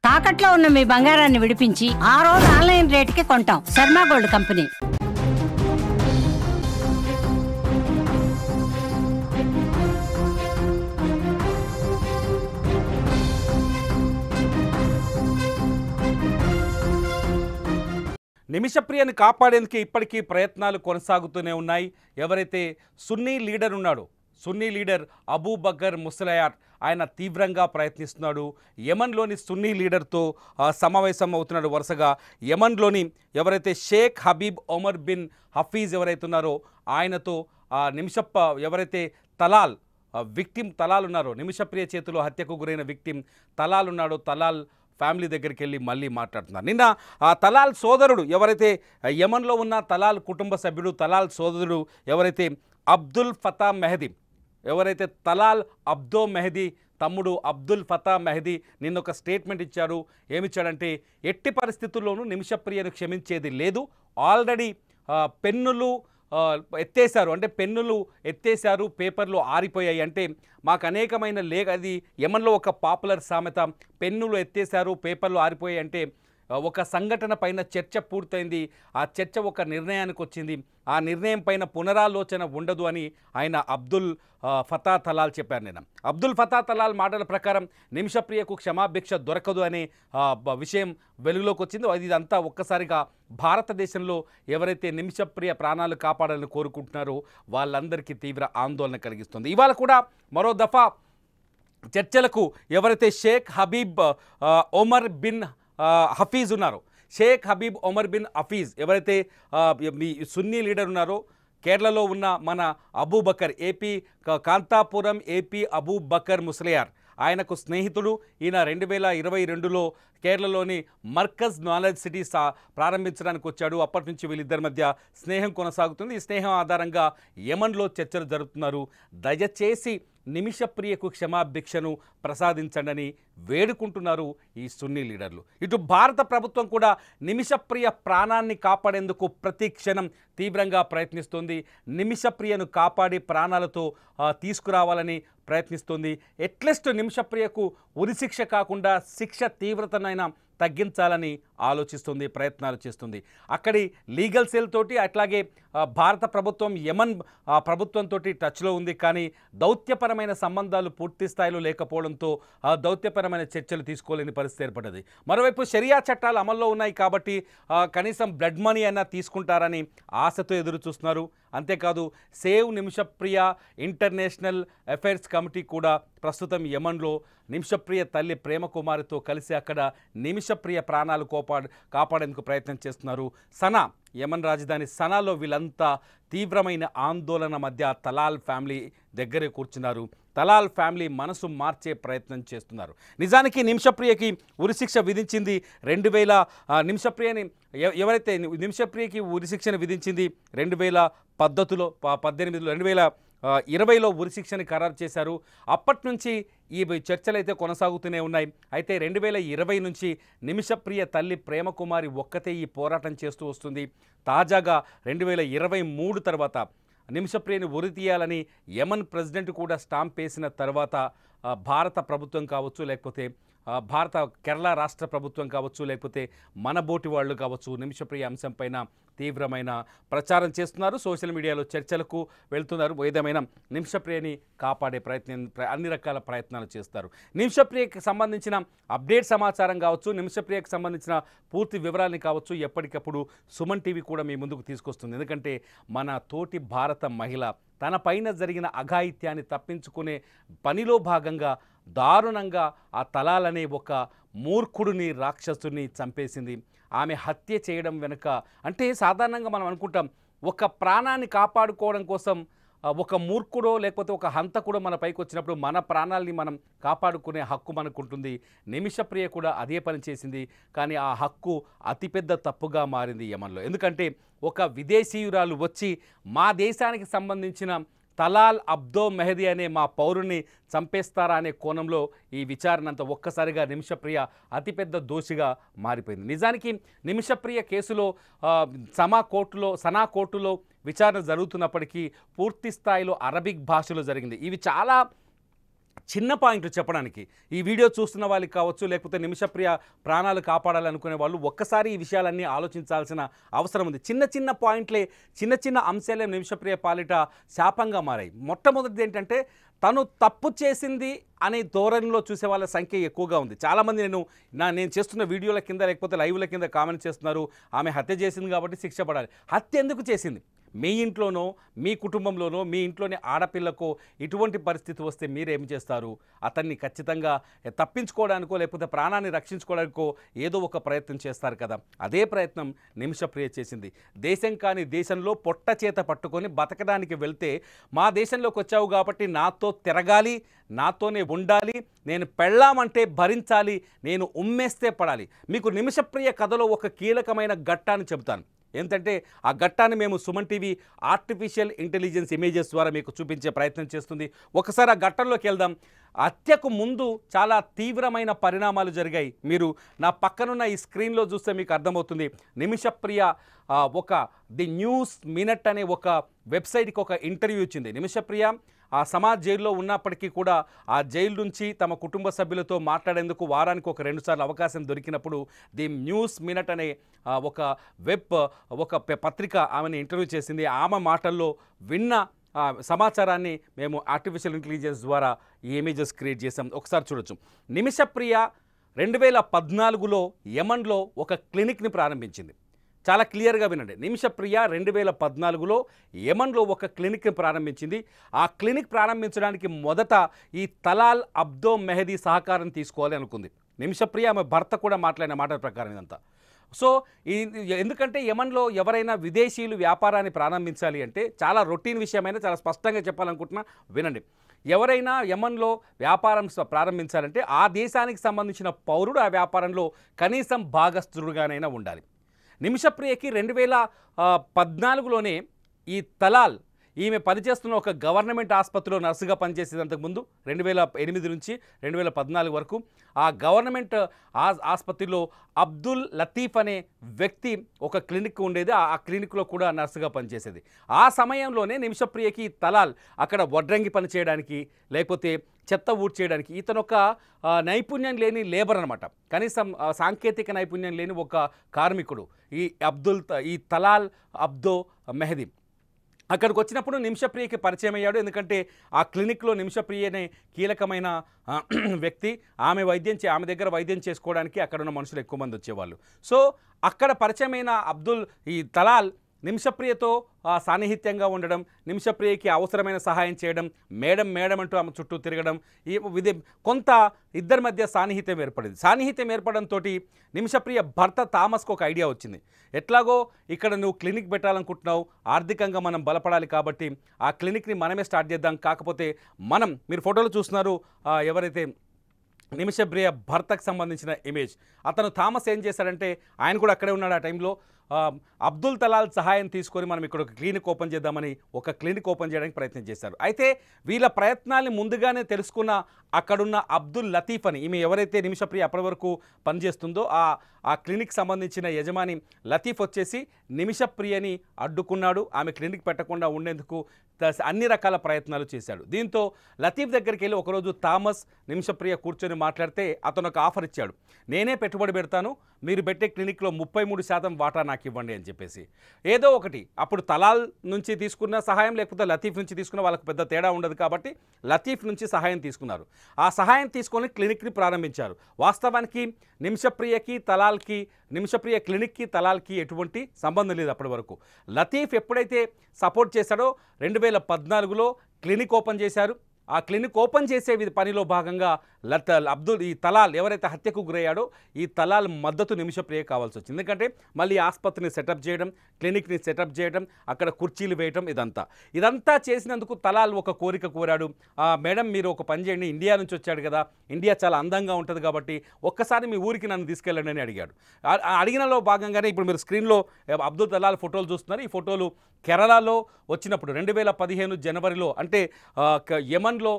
తాకట్లో ఉన్న మీ బంగారాన్ని విడిపించి ఆ రోజు ఆన్లైన్ రేటుకి కొంటాం. Sharma gold company. నిమిషప్రియని కాపాడేందుకు ఇప్పటికీ ప్రయత్నాలు కొనసాగుతూనే ఉన్నాయి. ఎవరైతే సున్నీ లీడర్ ఉన్నాడో, సున్నీ లీడర్ అబూ బకర్ ముసలయార్, ఆయన తీవ్రంగా ప్రయత్నిస్తున్నాడు. యమన్లోని సున్నీ లీడర్తో సమావేశం అవుతున్నాడు. వరుసగా యమన్లోని ఎవరైతే Sheikh Habib Omar bin Hafiz ఎవరైతే ఉన్నారో ఆయనతో ఎవరైతే తలాల్ విక్టిమ్ తలాల్ ఉన్నారో, నిమిషప్రియ చేతిలో హత్యకు గురైన విక్టిమ్ తలాల్ ఉన్నాడో, తలాల్ ఫ్యామిలీ దగ్గరికి వెళ్ళి మళ్ళీ మాట్లాడుతున్నారు. నిన్న ఆ తలాల్ సోదరుడు ఎవరైతే యమన్లో ఉన్న తలాల్ కుటుంబ సభ్యుడు, తలాల్ సోదరుడు ఎవరైతే అబ్దుల్ ఫతా మెహదీ, ఎవరైతే తలాల్ అబ్దో మెహదీ తమ్ముడు అబ్దుల్ ఫతా మెహదీ నిన్న ఒక స్టేట్మెంట్ ఇచ్చాడు. ఏమిచ్చాడంటే, ఎట్టి పరిస్థితుల్లోనూ నిమిషప్రియను క్షమించేది లేదు. ఆల్రెడీ పెన్నులు ఎత్తేసారు, అంటే పెన్నులు ఎత్తేసారు, పేపర్లు ఆరిపోయాయి. అంటే మాకు అనేకమైన అది యమన్లో ఒక పాపులర్ సామెత, పెన్నులు ఎత్తేసారు పేపర్లు ఆరిపోయాయి అంటే ఒక సంఘటన పైన చర్చ పూర్తయింది. ఆ చర్చ ఒక నిర్ణయానికి వచ్చింది. ఆ నిర్ణయం పైన పునరాలోచన ఉండదు అని ఆయన అబ్దుల్ ఫతా తలాల్ చెప్పారు. నేను అబ్దుల్ ఫతా తలాల్ మాటల ప్రకారం నిమిషప్రియకు క్షమాభిక్ష దొరకదు అనే విషయం వెలుగులోకి వచ్చింది. ఇదంతా ఒక్కసారిగా భారతదేశంలో ఎవరైతే నిమిషప్రియ ప్రాణాలు కాపాడాలని కోరుకుంటున్నారో వాళ్ళందరికీ తీవ్ర ఆందోళన కలిగిస్తుంది. ఇవాళ కూడా మరో దఫా చర్చలకు ఎవరైతే Sheikh Habib Omar bin Hafiz ఉన్నారో, Sheikh Habib Omar bin Hafiz ఎవరైతే మీ సున్నీ లీడర్ ఉన్నారో, కేరళలో ఉన్న మన అబూ బకర్, ఏపీ కాంతాపురం ఏపీ అబూ బకర్ ముసలియార్ ఆయనకు స్నేహితుడు. ఈయన 2022లో కేరళలోని మర్కజ్ నాలెడ్జ్ సిటీ ప్రారంభించడానికి వచ్చాడు. అప్పటి నుంచి వీళ్ళిద్దరి మధ్య స్నేహం కొనసాగుతుంది. ఈ స్నేహం ఆధారంగా యమన్లో చర్చలు జరుపుతున్నారు. దయచేసి నిమిషప్రియకు క్షమాభిక్షను ప్రసాదించండి వేడుకుంటున్నారు ఈ సున్నీ లీడర్లు. ఇటు భారత ప్రభుత్వం కూడా నిమిషప్రియ ప్రాణాన్ని కాపాడేందుకు ప్రతి క్షణం తీవ్రంగా ప్రయత్నిస్తుంది. నిమిషప్రియను కాపాడి ప్రాణాలతో తీసుకురావాలని ప్రయత్నిస్తుంది. ఎట్లీస్ట్ నిమిషప్రియకు ఉరిశిక్ష కాకుండా శిక్ష తీవ్రతనైనా తగ్గించాలని ఆలోచిస్తుంది, ప్రయత్నాలు చేస్తుంది. అక్కడి లీగల్ సెల్ తోటి అట్లాగే భారత ప్రభుత్వం యమన్ ప్రభుత్వంతో టచ్లో ఉంది. కానీ దౌత్యపరమైన సంబంధాలు పూర్తి స్థాయిలో లేకపోవడంతో దౌత్యపరమైన చర్చలు తీసుకోలేని పరిస్థితి ఏర్పడ్డది. మరోవైపు షరియా చట్టాలు అమల్లో ఉన్నాయి కాబట్టి కనీసం బ్లడ్ మనీ అయినా తీసుకుంటారని ఆశతో ఎదురు చూస్తున్నారు. అంతేకాదు save Nimishapriya international affairs committee కూడా ప్రస్తుతం యమన్లో నిమిషప్రియ తల్లి ప్రేమకుమారితో కలిసి అక్కడ నిమిషప్రియ ప్రాణాలు కాపాడేందుకు ప్రయత్నం చేస్తున్నారు. సనా, యమన్ రాజధాని సనాలో వీళ్ళంతా తీవ్రమైన ఆందోళన మధ్య తలాల్ ఫ్యామిలీ దగ్గరే కూర్చున్నారు. తలాల్ ఫ్యామిలీ మనసు మార్చే ప్రయత్నం చేస్తున్నారు. నిజానికి నిమిషప్రియకి ఉరిశిక్ష విధించింది 2000 ఎవరైతే నిమిషప్రియకి ఉరిశిక్షను విధించింది 2020లో ఉరిశిక్షని ఖరారు చేశారు. అప్పటి నుంచి ఈ చర్చలు అయితే కొనసాగుతూనే ఉన్నాయి. అయితే 2020 నుంచి నిమిషప్రియ తల్లి ప్రేమకుమారి ఒక్కతే ఈ పోరాటం చేస్తూ వస్తుంది. తాజాగా 2023 తర్వాత నిమిషప్రియని ఉరి తీయాలని యమన్ ప్రెసిడెంట్ కూడా స్టాంప్ వేసిన తర్వాత భారత ప్రభుత్వం కావచ్చు, లేకపోతే భారత కేరళ రాష్ట్ర ప్రభుత్వం కావచ్చు, లేకపోతే మన బోటి వాళ్ళు కావచ్చు, నిమిషప్రియ అంశం పైన తీవ్రమైన ప్రచారం చేస్తున్నారు. సోషల్ మీడియాలో చర్చలకు వెళ్తున్నారు. ఏదేమైనా నిమిషప్రియని కాపాడే ప్రయత్నం అన్ని రకాల ప్రయత్నాలు చేస్తారు. నిమిషప్రియకి సంబంధించిన అప్డేట్ సమాచారం కావచ్చు, నిమిషప్రియకి సంబంధించిన పూర్తి వివరాలని కావచ్చు ఎప్పటికప్పుడు సుమన్ టీవీ కూడా మీ ముందుకు తీసుకొస్తుంది. ఎందుకంటే మన తోటి భారత మహిళ తన పైన జరిగిన అఘాయిత్యాన్ని తప్పించుకునే పనిలో భాగంగా దారుణంగా ఆ తలాల్ అనే ఒక మూర్ఖుడిని, రాక్షసుని చంపేసింది. ఆమె హత్య చేయడం వెనుక అంటే సాధారణంగా మనం అనుకుంటాం ఒక ప్రాణాన్ని కాపాడుకోవడం కోసం ఒక మూర్ఖుడో లేకపోతే ఒక హంతకుడో మన పైకి వచ్చినప్పుడు మన ప్రాణాలని మనం కాపాడుకునే హక్కు మనకు ఉంటుంది. నిమిషప్రియ కూడా అదే పని చేసింది. కానీ ఆ హక్కు అతిపెద్ద తప్పుగా మారింది యమన్లో. ఎందుకంటే ఒక విదేశీయురాలు వచ్చి మా దేశానికి సంబంధించిన తలాల్ అబ్దో మెహదీ అనే మా పౌరుని చంపేస్తారా అనే కోణంలో ఈ విచారణ అంతా ఒక్కసారిగా నిమిషప్రియ అతిపెద్ద దోషిగా మారిపోయింది. నిజానికి నిమిషప్రియ కేసులో సనా కోర్టులో విచారణ జరుగుతున్నప్పటికీ పూర్తి స్థాయిలో అరబిక్ భాషలో జరిగింది. ఇవి చాలా చిన్న పాయింట్లు చెప్పడానికి ఈ వీడియో చూస్తున్న వాళ్ళకి కావచ్చు, లేకపోతే నిమిషప్రియ ప్రాణాలు కాపాడాలనుకునే వాళ్ళు ఒక్కసారి ఈ విషయాలన్నీ ఆలోచించాల్సిన అవసరం ఉంది. చిన్న చిన్న పాయింట్లే, చిన్న చిన్న అంశాలే నిమిషప్రియ పాలిట శాపంగా మారాయి. మొట్టమొదటిది ఏంటంటే తను తప్పు చేసింది అనే ధోరణిలో చూసే వాళ్ళ సంఖ్య ఎక్కువగా ఉంది. చాలామంది నేను చేస్తున్న వీడియోల కింద లేకపోతే లైవ్ల కింద కామెంట్ చేస్తున్నారు, ఆమె హత్య చేసింది కాబట్టి శిక్ష పడాలి. హత్య ఎందుకు చేసింది? మీ ఇంట్లోనో, మీ కుటుంబంలోనో, మీ ఇంట్లోని ఆడపిల్లకు ఇటువంటి పరిస్థితి వస్తే మీరేం చేస్తారు? అతన్ని ఖచ్చితంగా తప్పించుకోవడానికో లేకపోతే ప్రాణాన్ని రక్షించుకోవడానికో ఏదో ఒక ప్రయత్నం చేస్తారు కదా. అదే ప్రయత్నం నిమిషప్రియ చేసింది. దేశం కాని దేశంలో పొట్ట చేత పట్టుకొని బతకడానికి వెళ్తే, మా దేశంలోకి వచ్చావు కాబట్టి నాతో తిరగాలి, నాతోనే ఉండాలి, నేను పెళ్ళామంటే భరించాలి, నేను ఉమ్మేస్తే పడాలి. మీకు నిమిషప్రియ కథలో ఒక కీలకమైన ఘట్టాన్ని చెబుతాను. ఏంటంటే ఆ ఘట్టాన్ని మేము Suman TV artificial intelligence images ద్వారా మీకు చూపించే ప్రయత్నం చేస్తుంది. ఒకసారి ఆ ఘట్టంలోకి వెళ్దాం. హత్యకు ముందు చాలా తీవ్రమైన పరిణామాలు జరిగాయి. మీరు నా పక్కనున్న ఈ స్క్రీన్లో చూస్తే మీకు అర్థమవుతుంది. నిమిషప్రియ ది న్యూస్ మినిట్ అనే ఒక వెబ్సైట్కి ఒక ఇంటర్వ్యూ ఇచ్చింది. నిమిషప్రియ ఆ సమాజ్ జైల్లో ఉన్నప్పటికీ కూడా ఆ జైలు నుంచి తమ కుటుంబ సభ్యులతో మాట్లాడేందుకు వారానికి ఒక 2 సార్లు అవకాశం దొరికినప్పుడు ది న్యూస్ మినిట్ అనే ఒక పత్రిక ఆమెను ఇంటర్వ్యూ చేసింది. ఆమె మాటల్లో విన్న సమాచారాన్ని మేము ఆర్టిఫిషియల్ ఇంటెలిజెన్స్ ద్వారా ఈ ఇమేజెస్ క్రియేట్ చేసాం. ఒకసారి చూడొచ్చు. నిమిషప్రియ 2014లో యమన్లో ఒక క్లినిక్ని ప్రారంభించింది. చాలా క్లియర్గా వినండి. నిమిషప్రియ 2014లో యమన్లో ఒక క్లినిక్ని ప్రారంభించింది. ఆ క్లినిక్ ప్రారంభించడానికి మొదట ఈ తలాల్ అబ్దో మెహదీ సహకారం తీసుకోవాలి అనుకుంది. నిమిషప్రియ ఆమె భర్త కూడా మాట్లాడిన మాటల ప్రకారం ఇదంతా. సో ఎందుకంటే యమన్లో ఎవరైనా విదేశీయులు వ్యాపారాన్ని ప్రారంభించాలి అంటే చాలా రొటీన్ విషయమైనా చాలా స్పష్టంగా చెప్పాలనుకుంటున్నా, వినండి. ఎవరైనా యమన్లో వ్యాపారం ప్రారంభించాలంటే ఆ దేశానికి సంబంధించిన పౌరుడు ఆ వ్యాపారంలో కనీసం భాగస్థుడుగానైనా ఉండాలి. నిమిషప్రియకి 2014లోనే ఈ తలాల్ ఈమె పనిచేస్తున్న ఒక గవర్నమెంట్ ఆసుపత్రిలో నర్సుగా పనిచేసేది. అంతకుముందు 2008 నుంచి 2014 వరకు ఆ గవర్నమెంట్ ఆసుపత్రిలో అబ్దుల్ లతీఫ్ అనే వ్యక్తి ఒక క్లినిక్ ఉండేది. ఆ క్లినిక్లో కూడా నర్సుగా పనిచేసేది. ఆ సమయంలోనే నిమిషప్రియకి తలాల్ అక్కడ వడ్రంగి పని చేయడానికి లేకపోతే చెత్త ఊడ్చేయడానికి, ఇతను ఒక నైపుణ్యం లేని లేబర్ అనమాట, కనీసం సాంకేతిక నైపుణ్యం లేని ఒక కార్మికుడు ఈ తలాల్ అబ్దో మెహదీ. అక్కడికి వచ్చినప్పుడు నిమిషప్రియకి పరిచయం అయ్యాడు. ఎందుకంటే ఆ క్లినిక్లో నిమిషప్రియనే కీలకమైన వ్యక్తి. ఆమె దగ్గర వైద్యం చేసుకోవడానికి అక్కడున్న మనుషులు ఎక్కువ మంది వచ్చేవాళ్ళు. సో అక్కడ పరిచయమైన ఈ తలాల్ నిమిషప్రియతో సాన్నిహిత్యంగా ఉండడం, నిమిషప్రియకి అవసరమైన సహాయం చేయడం, మేడం అంటూ ఆమె చుట్టూ తిరగడం, కొంత ఇద్దరి మధ్య సాన్నిహిత్యం ఏర్పడింది. సాన్నిహిత్యం ఏర్పడంతో నిమిషప్రియ భర్త థామస్కు ఒక ఐడియా వచ్చింది. ఎట్లాగో ఇక్కడ నువ్వు క్లినిక్ పెట్టాలనుకుంటున్నావు, ఆర్థికంగా మనం బలపడాలి కాబట్టి ఆ క్లినిక్ని మనమే స్టార్ట్ చేద్దాం. కాకపోతే మీరు ఫోటోలు చూస్తున్నారు ఎవరైతే నిమిషప్రియ భర్తకు సంబంధించిన ఇమేజ్. అతను థామస్ ఏం చేశాడంటే, ఆయన కూడా అక్కడే ఉన్నాడు ఆ టైంలో, అబ్దుల్ తలాల్ సహాయం తీసుకొని మనం ఇక్కడ ఒక క్లినిక్ ఓపెన్ చేద్దామని ఒక క్లినిక్ ఓపెన్ చేయడానికి ప్రయత్నం చేశారు. అయితే వీళ్ళ ప్రయత్నాన్ని ముందుగానే తెలుసుకున్న అక్కడున్న అబ్దుల్ లతీఫ్ అని, ఈమె ఎవరైతే నిమిషప్రియ అప్పటి వరకు పనిచేస్తుందో ఆ క్లినిక్ సంబంధించిన యజమాని లతీఫ్ వచ్చేసి నిమిషప్రియని అడ్డుకున్నాడు. ఆమె క్లినిక్ పెట్టకుండా ఉండేందుకు అన్ని రకాల ప్రయత్నాలు చేశాడు. దీంతో లతీఫ్ దగ్గరికి వెళ్ళి ఒకరోజు థామస్ నిమిషప్రియ కూర్చొని మాట్లాడితే అతను ఒక ఆఫర్ ఇచ్చాడు. నేనే పెట్టుబడి పెడతాను, మీరు పెట్టే క్లినిక్లో 33% వాటా నాకు ఇవ్వండి అని చెప్పేసి. ఏదో ఒకటి, అప్పుడు తలాల్ నుంచి తీసుకున్న సహాయం లేకపోతే లతీఫ్ నుంచి తీసుకున్న వాళ్ళకి పెద్ద తేడా ఉండదు కాబట్టి లతీఫ్ నుంచి సహాయం తీసుకున్నారు. ఆ సహాయం తీసుకొని క్లినిక్ని ప్రారంభించారు. వాస్తవానికి నిమిషప్రియ క్లినిక్కి తలాల్కి ఎటువంటి సంబంధం లేదు అప్పటి వరకు. లతీఫ్ ఎప్పుడైతే సపోర్ట్ చేశాడో 2014లో క్లినిక్ ఓపెన్ చేశారు. ఆ క్లినిక్ ఓపెన్ చేసే పనిలో భాగంగా ఈ తలాల్ ఎవరైతే హత్యకు గురయ్యాడో ఈ తలాల్ మద్దతు నిమిషప్రియ కావాల్సి వచ్చింది. ఎందుకంటే మళ్ళీ ఆసుపత్రిని సెటప్ చేయడం, క్లినిక్ని సెటప్ చేయడం, అక్కడ కుర్చీలు వేయడం, ఇదంతా చేసినందుకు తలాల్ ఒక కోరిక కోరాడు. మేడం మీరు ఒక పని చేయండి, ఇండియా నుంచి వచ్చాడు కదా, ఇండియా చాలా అందంగా ఉంటుంది కాబట్టి ఒక్కసారి మీ ఊరికి నన్ను తీసుకెళ్ళండి అని అడిగాడు. అడిగినలో భాగంగానే ఇప్పుడు మీరు స్క్రీన్లో అబ్దుల్ తలాల్ ఫోటోలు చూస్తున్నారు. ఈ ఫోటోలు కేరళలో వచ్చినప్పుడు 2015 జనవరిలో, అంటే యమన్లో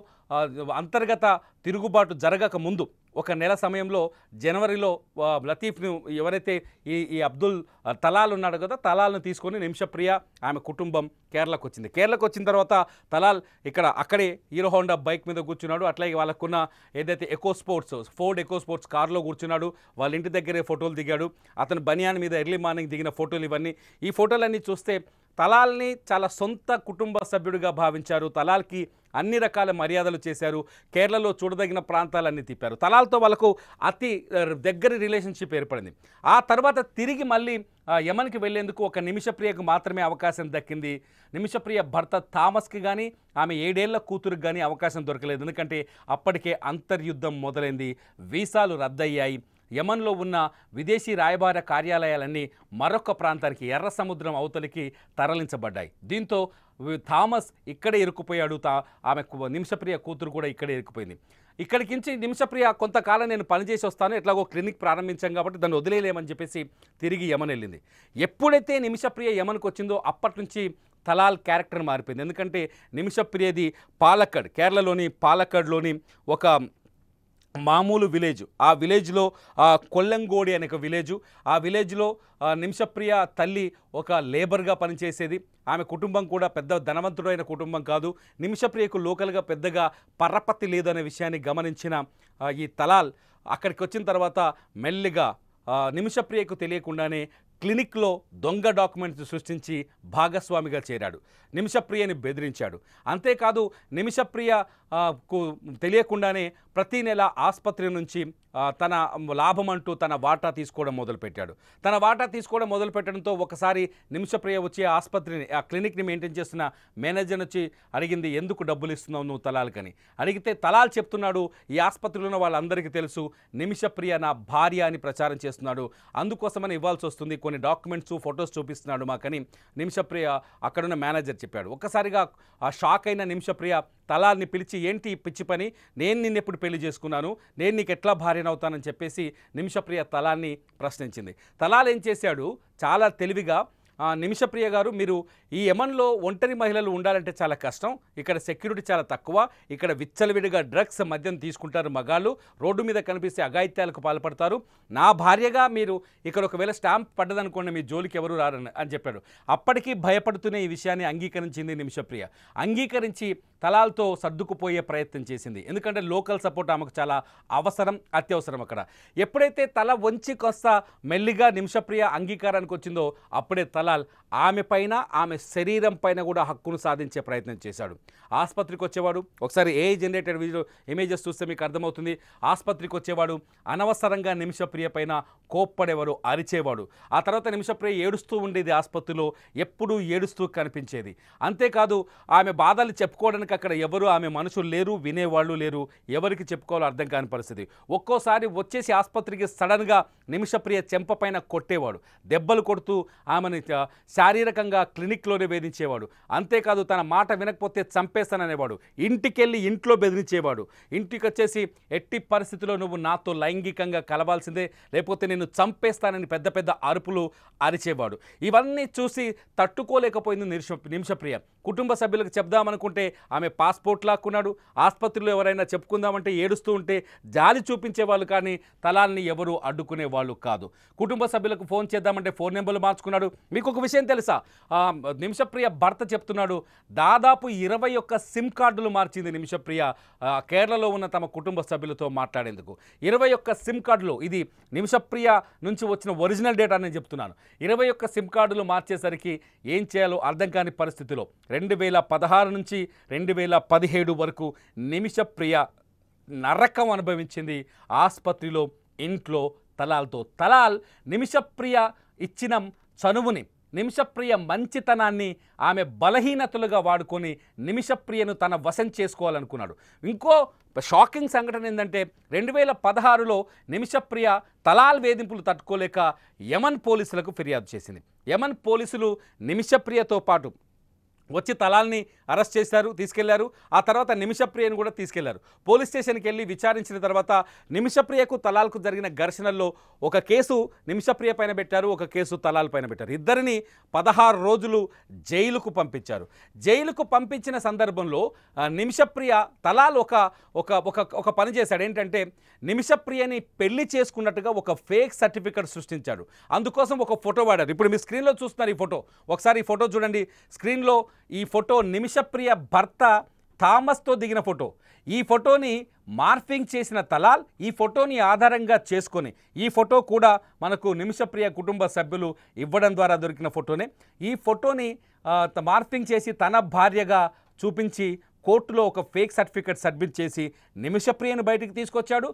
అంతర్గత తిరుగుబాటు జరగక ముందు ఒక నెల సమయంలో జనవరిలో లతీఫ్ను ఎవరైతే ఈ అబ్దుల్ తలాల్ ఉన్నాడు కదా, తలాల్ను తీసుకొని నిమిషప్రియ ఆమె కుటుంబం కేరళకు వచ్చింది. కేరళకు వచ్చిన తర్వాత తలాల్ అక్కడే హీరో హోండా బైక్ మీద కూర్చున్నాడు. అట్లాగే వాళ్ళకున్న ఏదైతే ఫోర్డ్ ఎకో స్పోర్ట్స్ కార్లో కూర్చున్నాడు. వాళ్ళ ఇంటి దగ్గరే ఫోటోలు దిగాడు. అతను బనియాన్ మీద ఎర్లీ మార్నింగ్ దిగిన ఫోటోలు ఇవన్నీ. ఈ ఫోటోలన్నీ చూస్తే తలాల్ని చాలా సొంత కుటుంబ సభ్యుడిగా భావించారు. తలాల్కి అన్ని రకాల మర్యాదలు చేశారు. కేరళలో చూడదగిన ప్రాంతాలన్నీ తిప్పారు. తలాల్తో వాళ్ళకు అతి దగ్గరి రిలేషన్షిప్ ఏర్పడింది. ఆ తర్వాత తిరిగి మళ్ళీ యమన్కి వెళ్లేందుకు ఒక నిమిషప్రియకు మాత్రమే అవకాశం దక్కింది. నిమిషప్రియ భర్త థామస్కి కానీ ఆమె 7 ఏళ్ల కూతురికి కానీ అవకాశం దొరకలేదు. ఎందుకంటే అప్పటికే అంతర్యుద్ధం మొదలైంది. వీసాలు రద్దయ్యాయి. యమన్లో ఉన్న విదేశీ రాయబార కార్యాలయాలన్నీ మరొక ప్రాంతానికి ఎర్ర సముద్రం అవతలికి తరలించబడ్డాయి. దీంతో థామస్ ఇక్కడే ఇరుక్కుపోయాడు. ఆమె నిమిషప్రియ కూతురు కూడా ఇక్కడే ఇరుక్కుపోయింది. ఇక్కడికించి నిమిషప్రియ కొంతకాలం నేను పనిచేసి వస్తాను, ఎట్లాగో క్లినిక్ ప్రారంభించాం కాబట్టి దాన్ని వదిలేయలేమని చెప్పేసి తిరిగి యమన్ వెళ్ళింది. ఎప్పుడైతే నిమిషప్రియ యమన్కి వచ్చిందో అప్పటి నుంచి తలాల్ క్యారెక్టర్ మారిపోయింది. ఎందుకంటే నిమిషప్రియది పాలక్కడ్, కేరళలోని పాలక్కడ్లోని ఒక మామూలు విలేజ్. ఆ విలేజ్లో కొల్లంగోడి అనే ఒక విలేజు. ఆ విలేజ్లో నిమిషప్రియ తల్లి ఒక లేబర్గా పనిచేసేది. ఆమె కుటుంబం కూడా పెద్ద ధనవంతుడైన కుటుంబం కాదు. నిమిషప్రియకు లోకల్గా పెద్దగా పరపతి లేదనే విషయాన్ని గమనించిన ఈ తలాల్ అక్కడికి వచ్చిన తర్వాత మెల్లిగా నిమిషప్రియకు తెలియకుండానే క్లినిక్లో దొంగ డాక్యుమెంట్స్ సృష్టించి భాగస్వామిగా చేరాడు. నిమిషప్రియని బెదిరించాడు. అంతేకాదు నిమిషప్రియకు తెలియకుండానే ప్రతి నెల ఆసుపత్రి నుంచి తన లాభం అంటూ తన వాటా తీసుకోవడం మొదలుపెట్టాడు. తన వాటా తీసుకోవడం మొదలుపెట్టడంతో ఒకసారి నిమిషప్రియ వచ్చి ఆ క్లినిక్ని మెయింటైన్ చేస్తున్న మేనేజర్ వచ్చి అడిగింది, ఎందుకు డబ్బులు ఇస్తున్నావు నువ్వు తలాల్కని. అడిగితే తలాల్ చెప్తున్నాడు, ఈ ఆసుపత్రిలో ఉన్న వాళ్ళందరికీ తెలుసు నిమిషప్రియ నా భార్య అని ప్రచారం చేస్తున్నాడు, అందుకోసమని ఇవ్వాల్సి వస్తుంది, కొన్ని డాక్యుమెంట్స్ ఫొటోస్ చూపిస్తున్నాడు మాకని నిమిషప్రియ అక్కడున్న మేనేజర్ చెప్పాడు. ఒక్కసారిగా ఆ షాక్ అయిన నిమిషప్రియ తలాల్ని పిలిచి, ఏంటి పిచ్చి పని, నేను నిన్నెప్పుడు పెళ్లి చేసుకున్నాను, నేను నీకు ఎట్లా భార్యనవుతానని చెప్పేసి నిమిషప్రియ తలాల్ని ప్రశ్నించింది. తలాల్ ఏం చేశాడు, చాలా తెలివిగా, నిమిషప్రియ గారు మీరు ఈ యమన్లో ఒంటరి మహిళలు ఉండాలంటే చాలా కష్టం, ఇక్కడ సెక్యూరిటీ చాలా తక్కువ, ఇక్కడ విచ్చలవిడిగా డ్రగ్స్ మద్యం తీసుకుంటారు మగాళ్ళు, రోడ్డు మీద కనిపిస్తే అఘాయిత్యాలకు పాల్పడతారు, నా భార్యగా మీరు ఇక్కడ ఒకవేళ స్టాంప్ పడ్డదనుకోండి మీ జోలికి ఎవరు రారని అని చెప్పాడు. అప్పటికీ భయపడుతూనే ఈ విషయాన్ని అంగీకరించింది నిమిషప్రియ. అంగీకరించి తలాల్తో సర్దుకుపోయే ప్రయత్నం చేసింది. ఎందుకంటే లోకల్ సపోర్ట్ ఆమెకు చాలా అవసరం, అత్యవసరం అక్కడ. ఎప్పుడైతే తల వంచి కొస్త మెల్లిగా నిమిషప్రియ అంగీకారానికి వచ్చిందో అప్పుడే తలాల్ ఆమె పైన, ఆమె శరీరం పైన కూడా హక్కును సాధించే ప్రయత్నం చేశాడు. ఆసుపత్రికి వచ్చేవాడు, ఒకసారి ఏఐ జనరేటెడ్ ఇమేజెస్ చూస్తే మీకు అర్థమవుతుంది. ఆసుపత్రికి వచ్చేవాడు, అనవసరంగా నిమిషప్రియ పైన కోప్పడేవాడు, అరిచేవాడు. ఆ తర్వాత నిమిషప్రియ ఏడుస్తూ ఉండేది, ఆసుపత్రిలో ఎప్పుడూ ఏడుస్తూ కనిపించేది. అంతేకాదు ఆమె బాధలు చెప్పుకోవడానికి అక్కడ ఎవరు ఆమె మనుషులు లేరు, వినేవాళ్ళు లేరు, ఎవరికి చెప్పుకోవాలో అర్థం కాని పరిస్థితి. ఒక్కోసారి వచ్చేసి ఆసుపత్రికి సడన్గా నిమిషప్రియ చెంప పైన కొట్టేవాడు, దెబ్బలు కొడుతూ ఆమెను శారీరకంగా క్లినిక్లోనే వేధించేవాడు. అంతేకాదు తన మాట వినకపోతే చంపేస్తాననేవాడు. ఇంటికెళ్ళి ఇంట్లో బెదిరించేవాడు. ఇంటికి వచ్చేసి ఎట్టి పరిస్థితిలో నువ్వు నాతో లైంగికంగా కలవాల్సిందే, లేకపోతే నేను చంపేస్తానని పెద్ద పెద్ద అరుపులు అరిచేవాడు. ఇవన్నీ చూసి తట్టుకోలేకపోయింది నిమిషప్రియ. కుటుంబ సభ్యులకు చెప్దామనుకుంటే ఆమె పాస్పోర్ట్ లాక్కున్నాడు. ఆసుపత్రిలో ఎవరైనా చెప్పుకుందామంటే ఏడుస్తూ ఉంటే జాలి చూపించేవాళ్ళు, కానీ తలాల్ని ఎవరు అడ్డుకునే వాళ్ళు కాదు. కుటుంబ సభ్యులకు ఫోన్ చేద్దామంటే ఫోన్ నెంబర్లు మార్చుకున్నాడు. మీకు ఒక విషయం తెలుసా, నిమిషప్రియ భర్త చెప్తున్నాడు, దాదాపు 21 సిమ్ కార్డులు మార్చింది నిమిషప్రియ కేరళలో ఉన్న తమ కుటుంబ సభ్యులతో మాట్లాడేందుకు. 21 సిమ్ కార్డులు, ఇది నిమిషప్రియ నుంచి వచ్చిన ఒరిజినల్ డేటా నేను చెప్తున్నాను. 21 సిమ్ కార్డులు మార్చేసరికి ఏం చేయాలో అర్థం కాని పరిస్థితిలో 2016 నుంచి 2017 వరకు నిమిషప్రియ నరకం అనుభవించింది ఆసుపత్రిలో, ఇంట్లో తలాల్తో. తలాల్ నిమిషప్రియ ఇచ్చిన చనువుని, నిమిషప్రియ మంచితనాన్ని ఆమె బలహీనతలుగా వాడుకొని నిమిషప్రియను తన వశం చేసుకోవాలనుకున్నాడు. ఇంకో షాకింగ్ సంఘటన ఏంటంటే 2016లో నిమిషప్రియ తలాల్ వేధింపులు తట్టుకోలేక యమన్ పోలీసులకు ఫిర్యాదు చేసింది. యమన్ పోలీసులు నిమిషప్రియతో పాటు వచ్చి తలాల్ని అరెస్ట్ చేశారు, తీసుకెళ్లారు. ఆ తర్వాత నిమిషప్రియను కూడా తీసుకెళ్లారు. పోలీస్ స్టేషన్కి వెళ్ళి విచారించిన తర్వాత నిమిషప్రియకు తలాల్కు జరిగిన ఘర్షణల్లో ఒక కేసు నిమిషప్రియ పైన పెట్టారు, ఒక కేసు తలాల్ పైన పెట్టారు. ఇద్దరిని 16 రోజులు జైలుకు పంపించారు. జైలుకు పంపించిన సందర్భంలో నిమిషప్రియ తలాల్ ఒక పని చేశాడు. ఏంటంటే నిమిషప్రియని పెళ్లి చేసుకున్నట్టుగా ఒక ఫేక్ సర్టిఫికెట్ సృష్టించాడు. అందుకోసం ఒక ఫోటో వాడారు. ఇప్పుడు మీ స్క్రీన్లో చూస్తున్నారు ఈ ఫోటో. ఒకసారి ఈ ఫోటో చూడండి. స్క్రీన్లో ఈ ఫోటో నిమిషప్రియ భర్త థామస్తో దిగిన ఫోటో. ఈ ఫోటోని మార్ఫింగ్ చేసిన తలాల్ ఈ ఫోటోని ఆధారంగా చేసుకొని, ఈ ఫోటో కూడా మనకు నిమిషప్రియ కుటుంబ సభ్యులు ఇవ్వడం ద్వారా దొరికిన ఫోటోనే. ఈ ఫోటోని మార్ఫింగ్ చేసి తన భార్యగా చూపించి కోర్టులో ఒక ఫేక్ సర్టిఫికెట్ సబ్మిట్ చేసి నిమిషప్రియను బయటికి తీసుకొచ్చాడు.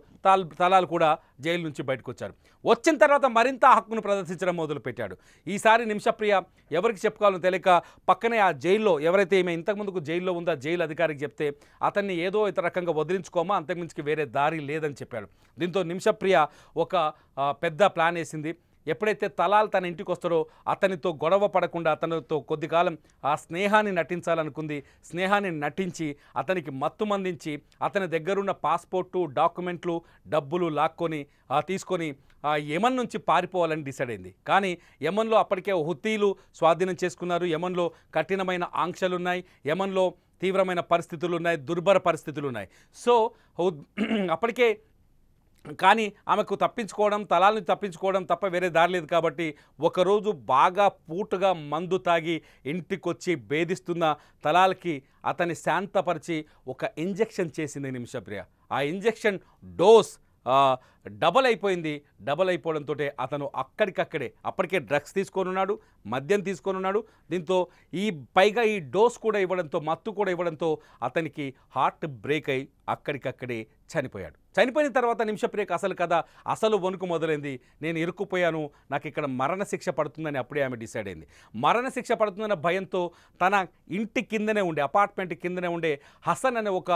తలాల్ కూడా జైలు నుంచి బయటకు వచ్చారు. వచ్చిన తర్వాత మరింత హక్కును ప్రదర్శించడం మొదలుపెట్టాడు. ఈసారి నిమిషప్రియ ఎవరికి చెప్పుకోవాలని తెలియక పక్కనే ఆ జైల్లో ఎవరైతే ఈమె ఇంతకుముందుకు జైల్లో ఉందో జైలు అధికారికి చెప్తే అతన్ని ఏదో ఇతర రకంగా వదిలించుకోమా, అంతకుమించి వేరే దారి లేదని చెప్పాడు. దీంతో నిమిషప్రియ ఒక పెద్ద ప్లాన్ వేసింది. ఎప్పుడైతే తలాల్ తన ఇంటికి వస్తారో అతనితో గొడవ పడకుండా అతనితో కొద్ది కాలం ఆ స్నేహాన్ని నటించాలనుకుంది. స్నేహాన్ని నటించి అతనికి మత్తు మందించి అతని దగ్గరున్న పాస్పోర్టు, డాక్యుమెంట్లు, డబ్బులు లాక్కొని తీసుకొని యమన్ నుంచి పారిపోవాలని డిసైడ్ అయింది. కానీ యమన్లో అప్పటికే హుతీలు స్వాధీనం చేసుకున్నారు. యమన్లో కఠినమైన ఆంక్షలు ఉన్నాయి. యమన్లో తీవ్రమైన పరిస్థితులు ఉన్నాయి, దుర్భర పరిస్థితులు ఉన్నాయి. సో అప్పటికే కానీ ఆమెకు తలాల్ని తప్పించుకోవడం తప్ప వేరే దారి లేదు. కాబట్టి ఒకరోజు బాగా పూటుగా మందు తాగి ఇంటికొచ్చి భేదిస్తున్న తలాల్కి అతన్ని శాంతపరిచి ఒక ఇంజెక్షన్ చేసింది నిమిషప్రియ. ఆ ఇంజెక్షన్ డోస్ డబల్ అయిపోయింది. డబల్ అయిపోవడంతో అతను అప్పటికే డ్రగ్స్ తీసుకొనున్నాడు, మద్యం తీసుకొనున్నాడు. దీంతో పైగా ఈ డోస్ కూడా ఇవ్వడంతో, మత్తు కూడా ఇవ్వడంతో అతనికి హార్ట్ బ్రేక్ అయి అక్కడికక్కడే చనిపోయాడు. చనిపోయిన తర్వాత నిమిషప్రియకు అసలు వణుకు మొదలైంది. నేను ఇరుక్కుపోయాను, నాకు ఇక్కడ మరణశిక్ష పడుతుందని అప్పుడే ఆమె డిసైడ్ అయింది. మరణశిక్ష పడుతుందన్న భయంతో తన ఇంటి కిందనే ఉండే, అపార్ట్మెంట్ కిందనే ఉండే హసన్ అనే ఒక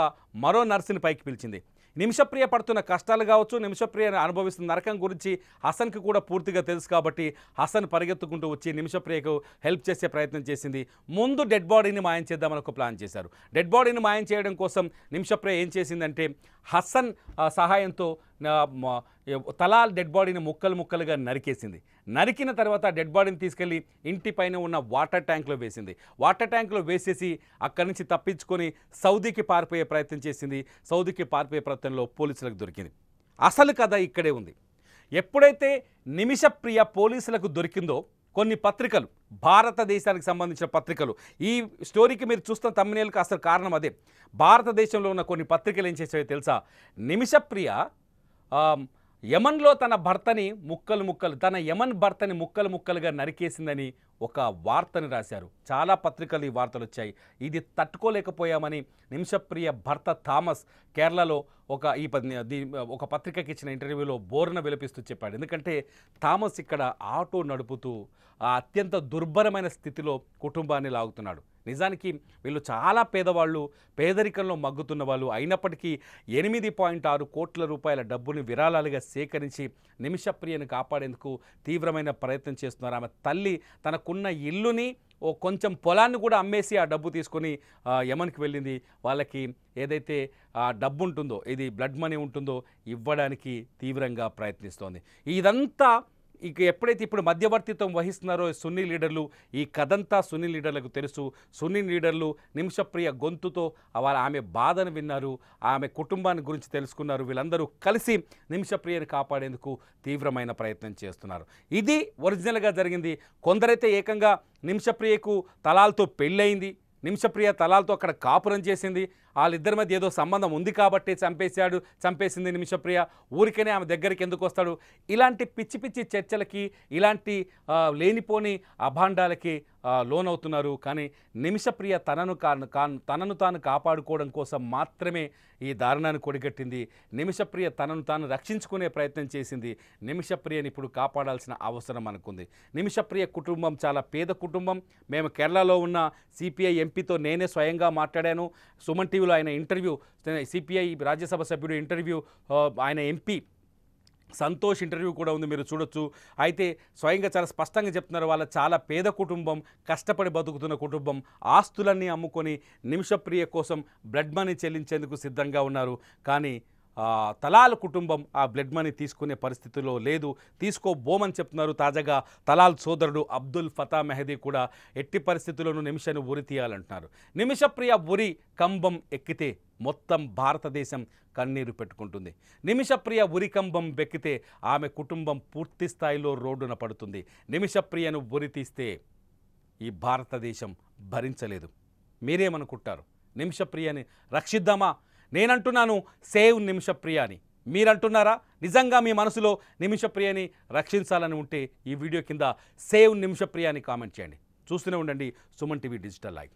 మరో నర్సుని పైకి పిలిచింది. నిమిషప్రియ పడుతున్న కష్టాలు కావచ్చు, నిమిషప్రియ అనుభవిస్తున్న నరకం గురించి హసన్కి కూడా పూర్తిగా తెలుసు. కాబట్టి హసన్ పరిగెత్తుకుంటూ వచ్చి నిమిషప్రియకు హెల్ప్ చేసే ప్రయత్నం చేసింది. ముందు డెడ్ బాడీని మాయం చేద్దామని ఒక ప్లాన్ చేశారు. డెడ్ బాడీని మాయం చేయడం కోసం నిమిషప్రియ ఏం చేసిందంటే హసన్ సహాయంతో తలాల్ డెడ్ బాడీని ముక్కలుగా నరికేసింది. నరికిన తర్వాత డెడ్ బాడీని తీసుకెళ్లి ఇంటి పైన ఉన్న వాటర్ ట్యాంక్లో వేసింది. వాటర్ ట్యాంక్లో వేసేసి అక్కడి నుంచి తప్పించుకొని సౌదీకి పారిపోయే ప్రయత్నం చేసింది. సౌదీకి పారిపోయే ప్రయత్నంలో పోలీసులకు దొరికింది. అసలు కథ ఇక్కడే ఉంది. ఎప్పుడైతే నిమిషప్రియ పోలీసులకు దొరికిందో కొన్ని పత్రికలు, భారతదేశానికి సంబంధించిన పత్రికలు, ఈ స్టోరీకి మీరు చూస్తున్న తమ్మునేలకు అసలు కారణం అదే. భారతదేశంలో ఉన్న కొన్ని పత్రికలు ఏం చేసాయో తెలుసా? నిమిషప్రియ యమన్లో తన యమన్ భర్తని ముక్కలుగా నరికేసిందని ఒక వార్తను రాశారు. చాలా పత్రికలు ఈ వార్తలు వచ్చాయి. ఇది తట్టుకోలేకపోయామని నిమిషప్రియ భర్త థామస్ కేరళలో ఒక పత్రికకి ఇచ్చిన ఇంటర్వ్యూలో బోర్న విలపిస్తూ చెప్పాడు. ఎందుకంటే థామస్ ఇక్కడ ఆటో నడుపుతూ అత్యంత దుర్భరమైన స్థితిలో కుటుంబాన్ని లాగుతున్నాడు. నిజానికి వీళ్ళు చాలా పేదవాళ్ళు, పేదరికంలో మగ్గుతున్న వాళ్ళు అయినప్పటికీ 8.6 కోట్ల రూపాయల డబ్బుని విరాళాలుగా సేకరించి నిమిషప్రియను కాపాడేందుకు తీవ్రమైన ప్రయత్నం చేస్తున్నారు. ఆమె తల్లి తనకున్న ఇల్లుని, కొంచెం పొలాన్ని కూడా అమ్మేసి ఆ డబ్బు తీసుకొని యమన్కి వెళ్ళింది. వాళ్ళకి ఏదైతే డబ్బు ఉంటుందో, ఇది బ్లడ్ మనీ ఉంటుందో ఇవ్వడానికి తీవ్రంగా ప్రయత్నిస్తోంది. ఇదంతా ఎప్పుడైతే ఇప్పుడు మధ్యవర్తిత్వం వహిస్తున్నారో సున్నీ లీడర్లు, ఈ కథంతా సున్నీ లీడర్లకు తెలుసు. సున్నీ లీడర్లు నిమిషప్రియ గొంతుతో ఆమె బాధను విన్నారు, ఆమె కుటుంబాన్ని గురించి తెలుసుకున్నారు. వీళ్ళందరూ కలిసి నిమిషప్రియను కాపాడేందుకు తీవ్రమైన ప్రయత్నం చేస్తున్నారు. ఇది ఒరిజినల్గా జరిగింది. కొందరైతే ఏకంగా నిమిషప్రియకు తలాల్తో పెళ్ళయింది, నిమిషప్రియ తలాల్తో అక్కడ కాపురం చేసింది, వాళ్ళిద్దరి మధ్య ఏదో సంబంధం ఉంది కాబట్టి చంపేసింది నిమిషప్రియ, ఊరికనే ఆమె దగ్గరికి ఎందుకు వస్తాడు, ఇలాంటి పిచ్చి చర్చలకి, ఇలాంటి లేనిపోని అభాండాలకి లోనవుతున్నారు. కానీ నిమిషప్రియ తనను తాను కాపాడుకోవడం కోసం మాత్రమే ఈ దారుణాన్ని కొడిగట్టింది. నిమిషప్రియ తనను తాను రక్షించుకునే ప్రయత్నం చేసింది. నిమిషప్రియని ఇప్పుడు కాపాడాల్సిన అవసరం అనుకుంది. నిమిషప్రియ కుటుంబం చాలా పేద కుటుంబం. మేము కేరళలో ఉన్న సిపిఐ ఎంపీతో నేనే స్వయంగా మాట్లాడాను. సుమన్ టీవీలో ఆయన ఇంటర్వ్యూ, సిపిఐ రాజ్యసభ సభ్యుడు ఇంటర్వ్యూ, ఆయన ఎంపీ సంతోష్ ఇంటర్వ్యూ కూడా ఉంది, మీరు చూడొచ్చు. అయితే స్వయంగా చాలా స్పష్టంగా చెప్తున్నారు, వాళ్ళ చాలా పేద కుటుంబం, కష్టపడి బతుకుతున్న కుటుంబం, ఆస్తులన్నీ అమ్ముకొని నిమిషప్రియ కోసం బ్లడ్ మనీ చెల్లించేందుకు సిద్ధంగా ఉన్నారు. కానీ తలాల్ కుటుంబం ఆ బ్లడ్ మనీ తీసుకునే పరిస్థితిలో లేదు, తీసుకోబోమని చెప్తున్నారు. తాజాగా తలాల్ సోదరుడు అబ్దుల్ ఫతా మెహదీ కూడా ఎట్టి పరిస్థితుల్లోనూ నిమిషను ఉరి తీయాలంటున్నారు. నిమిషప్రియ ఉరి కంబం ఎక్కితే మొత్తం భారతదేశం కన్నీరు పెట్టుకుంటుంది. నిమిషప్రియ ఉరికంబం బెక్కితే ఆమె కుటుంబం పూర్తి స్థాయిలో రోడ్డున పడుతుంది. నిమిషప్రియను ఉరి తీస్తే ఈ భారతదేశం భరించలేదు. మీరేమనుకుంటారు? నిమిషప్రియని రక్షిద్దామా? నేనంటున్నాను సేవ్ నిమిషప్రియ అని. మీరంటున్నారా? నిజంగా మీ మనసులో నిమిషప్రియని రక్షించాలని ఉంటే ఈ వీడియో కింద సేవ్ నిమిషప్రియ అని కామెంట్ చేయండి. చూస్తూనే ఉండండి సుమన్ టీవీ డిజిటల్ లైవ్.